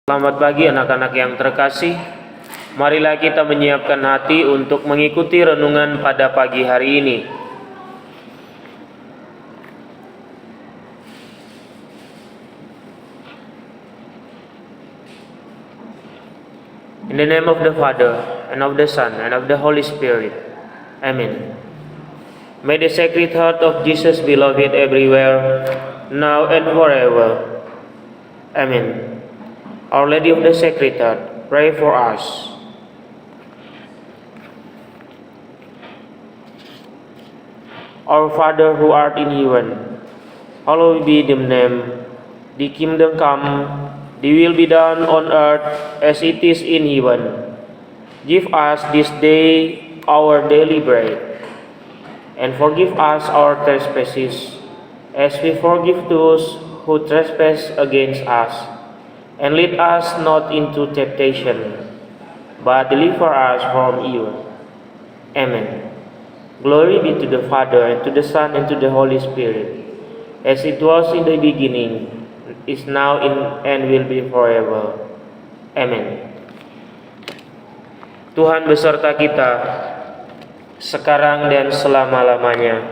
Selamat pagi anak-anak yang terkasih. Marilah kita menyiapkan hati untuk mengikuti renungan pada pagi hari ini. In the name of the Father, and of the Son, and of the Holy Spirit. Amen. May the Sacred Heart of Jesus be loved everywhere, now and forever. Amen. Our Lady of the Sacred Heart, pray for us. Our Father who art in heaven, hallowed be thy name. Thy kingdom come, thy will be done on earth as it is in heaven. Give us this day our daily bread, and forgive us our trespasses, as we forgive those who trespass against us. And lead us not into temptation, but deliver us from evil. Amen. Glory be to the Father, and to the Son, and to the Holy Spirit, as it was in the beginning, is now, and will be forever. Amen. Tuhan beserta kita, sekarang dan selama-lamanya.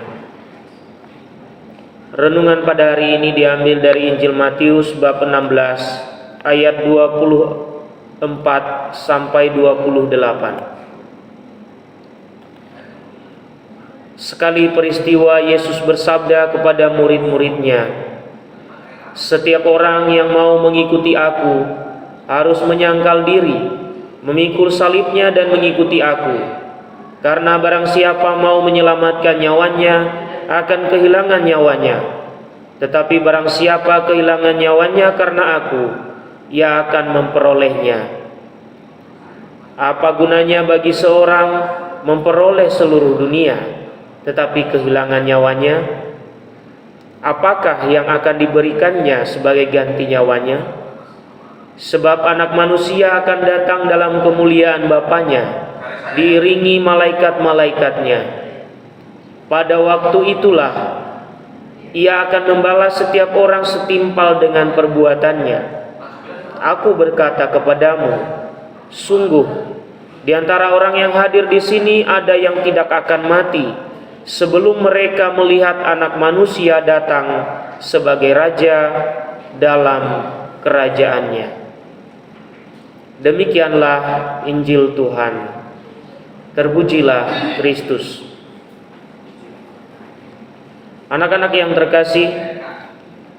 Renungan pada hari ini diambil dari Injil Matius bab 16, ayat 24 sampai 28. Sekali peristiwa Yesus bersabda kepada murid-muridnya, "Setiap orang yang mau mengikuti aku harus menyangkal diri, memikul salibnya dan mengikuti aku. Karena barang siapa mau menyelamatkan nyawanya akan kehilangan nyawanya. Tetapi barang siapa kehilangan nyawanya karena aku, ia akan memperolehnya. Apa gunanya bagi seorang memperoleh seluruh dunia, tetapi kehilangan nyawanya? Apakah yang akan diberikannya sebagai ganti nyawanya? Sebab Anak Manusia akan datang dalam kemuliaan Bapanya, diiringi malaikat-malaikatnya. Pada waktu itulah ia akan membalas setiap orang setimpal dengan perbuatannya. Aku berkata kepadamu, sungguh di antara orang yang hadir di sini ada yang tidak akan mati sebelum mereka melihat Anak Manusia datang sebagai Raja dalam kerajaannya." Demikianlah Injil Tuhan. Terpujilah Kristus. Anak-anak yang terkasih,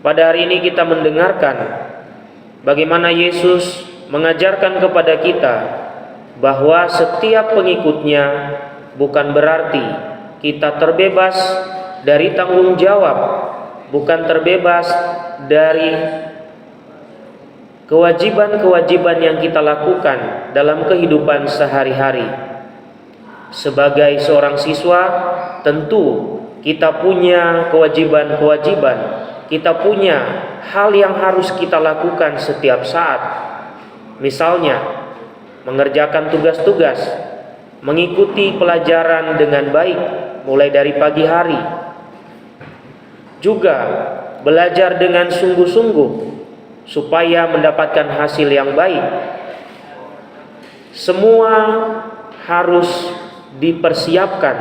pada hari ini kita mendengarkan bagaimana Yesus mengajarkan kepada kita bahwa setiap pengikutnya bukan berarti kita terbebas dari tanggung jawab, bukan terbebas dari kewajiban-kewajiban yang kita lakukan dalam kehidupan sehari-hari. Sebagai seorang siswa, tentu kita punya kewajiban-kewajiban, kita punya hal yang harus kita lakukan setiap saat. Misalnya, mengerjakan tugas-tugas, mengikuti pelajaran dengan baik mulai dari pagi hari. Juga belajar dengan sungguh-sungguh supaya mendapatkan hasil yang baik. Semua harus dipersiapkan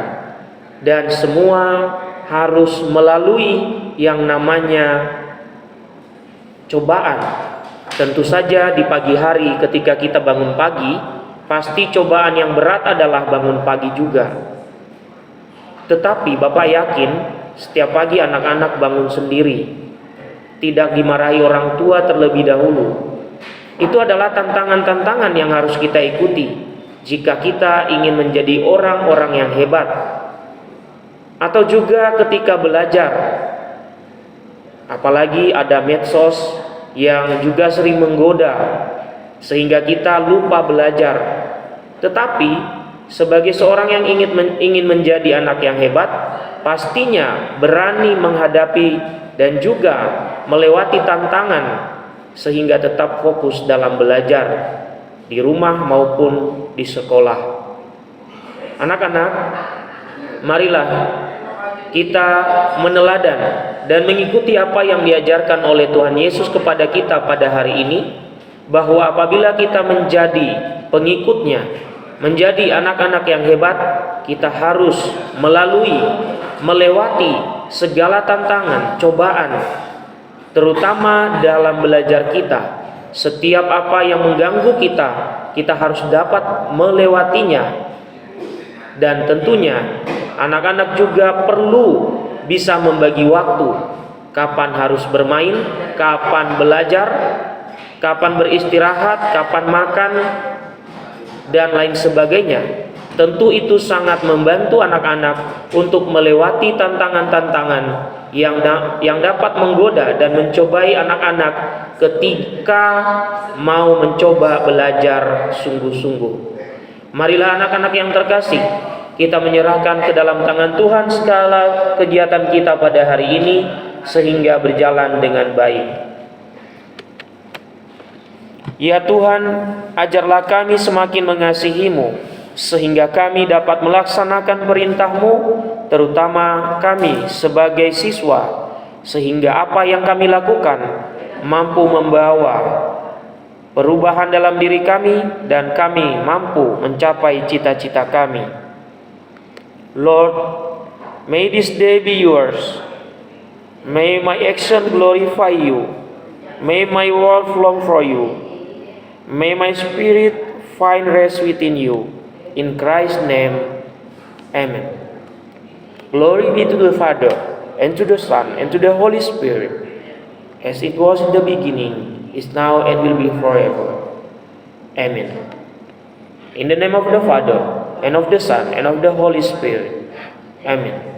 dan semua harus melalui yang namanya cobaan. Tentu saja di pagi hari ketika kita bangun pagi, pasti cobaan yang berat adalah bangun pagi juga. Tetapi Bapak yakin setiap pagi anak-anak bangun sendiri, tidak dimarahi orang tua terlebih dahulu. Itu adalah tantangan-tantangan yang harus kita ikuti jika kita ingin menjadi orang-orang yang hebat. Atau juga ketika belajar, apalagi ada medsos yang juga sering menggoda sehingga kita lupa belajar. Tetapi sebagai seorang yang ingin menjadi anak yang hebat, pastinya berani menghadapi dan juga melewati tantangan sehingga tetap fokus dalam belajar di rumah maupun di sekolah. Anak-anak, marilah kita meneladan dan mengikuti apa yang diajarkan oleh Tuhan Yesus kepada kita pada hari ini, bahwa apabila kita menjadi pengikutnya, menjadi anak-anak yang hebat, kita harus melewati segala tantangan, cobaan, terutama dalam belajar kita. Setiap apa yang mengganggu kita, kita harus dapat melewatinya. Dan tentunya anak-anak juga perlu bisa membagi waktu, kapan harus bermain, kapan belajar, kapan beristirahat, kapan makan, dan lain sebagainya. Tentu itu sangat membantu anak-anak untuk melewati tantangan-tantangan yang dapat menggoda dan mencobai anak-anak ketika mau mencoba belajar sungguh-sungguh. Marilah anak-anak yang terkasih, kita menyerahkan ke dalam tangan Tuhan segala kegiatan kita pada hari ini sehingga berjalan dengan baik. Ya Tuhan, ajarlah kami semakin mengasihi-Mu, sehingga kami dapat melaksanakan perintah-Mu, terutama kami sebagai siswa, sehingga apa yang kami lakukan mampu membawa perubahan dalam diri kami dan kami mampu mencapai cita-cita kami. Lord, may this day be yours. May my action glorify you. May my word flow for you. May my spirit find rest within you. In Christ's name, Amen. Glory be to the Father, and to the Son, and to the Holy Spirit, as it was in the beginning, is now, and will be forever. Amen. In the name of the Father, and of the Son, and of the Holy Spirit. Amen.